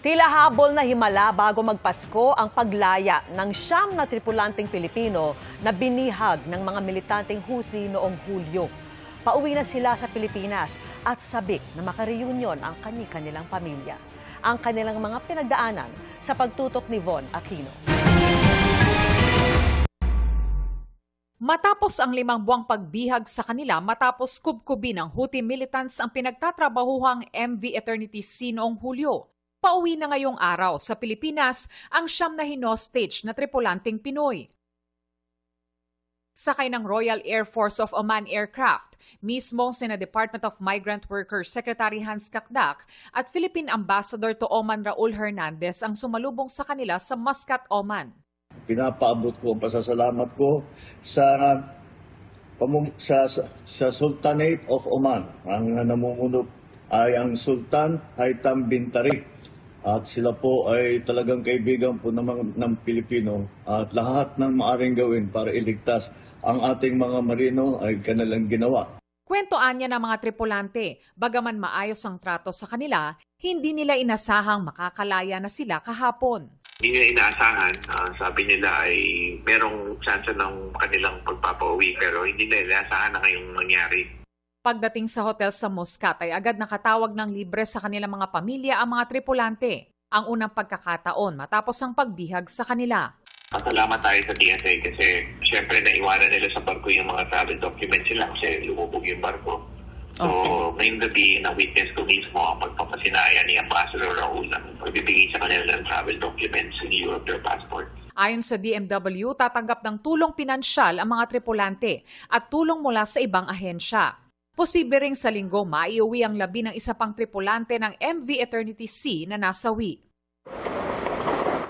Tila habol na himala bago magpasko ang paglaya ng 9 na tripulanteng Pilipino na binihag ng mga militanteng Houthi noong Hulyo. Pauwi na sila sa Pilipinas at sabik na makareunion ang kani-kanilang pamilya. Ang kanilang mga pinagdaanan sa pagtutok ni Von Aquino. Matapos ang 5 buwang pagbihag sa kanila matapos kubkubin ng Houthi militants ang pinagtatrabahuhang MV Eternity Sea noong Hulyo, pauwi na ngayong araw sa Pilipinas ang 9 na hinostage na tripulanteng Pinoy. Sakay ng Royal Air Force of Oman aircraft, mismo sina Department of Migrant Workers Secretary Hans Kakdak at Philippine Ambassador to Oman Raul Hernandez ang sumalubong sa kanila sa Muscat, Oman. Pinapaabot ko ang pasasalamat ko sa Sultanate of Oman. Ang namumuno ay ang Sultan Haitham bin Tariq. At sila po ay talagang kaibigan po ng Pilipino at lahat ng maaring gawin para iligtas ang ating mga marino ay kanilang ginawa. Kwentuan niya ng mga tripulante, bagaman maayos ang trato sa kanila, hindi nila inasahang makakalaya na sila kahapon. Hindi nila inaasahan, sabi nila ay merong chance ng kanilang pagpapauwi pero hindi nila inaasahan na ngayong mangyari. Pagdating sa hotel sa Muscat ay agad nakatawag ng libre sa kanilang mga pamilya ang mga tripulante. Ang unang pagkakataon matapos ang pagbihag sa kanila. Pasalamat tayo sa DSA kasi syempre naiwanan nila sa barko yung mga travel documents nila kasi lumubog yung barko. So ngayong gabi na-witness ko mismo ang pagpapasinaya ni Ambassador Raul ang pagbibigay sa kanila ng travel documents in Europe, their passport. Ayon sa DMW, tatanggap ng tulong pinansyal ang mga tripulante at tulong mula sa ibang ahensya. Posible ring sa linggo maiuwi ang labi ng isa pang tripulante ng MV Eternity Sea na nasawi.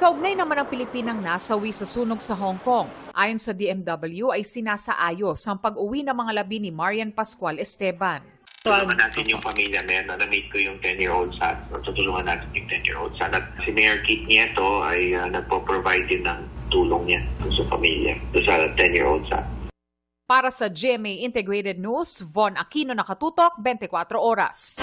Kaugnay naman ang Pilipinang nasawi sa sunog sa Hong Kong. Ayon sa DMW ay sinasaayos ang pag-uwi ng mga labi ni Marian Pascual Esteban. Tutulungan natin yung pamilya na yan. Na-meet ko yung 10-year-old son. Tutulungan natin yung 10-year-old son. At si Mayor Kit Nieto ay nagpo-provide din ng tulong niya sa pamilya, sa 10-year-old son. Para sa GMA Integrated News, Von Aquino, nakatutok, 24 oras.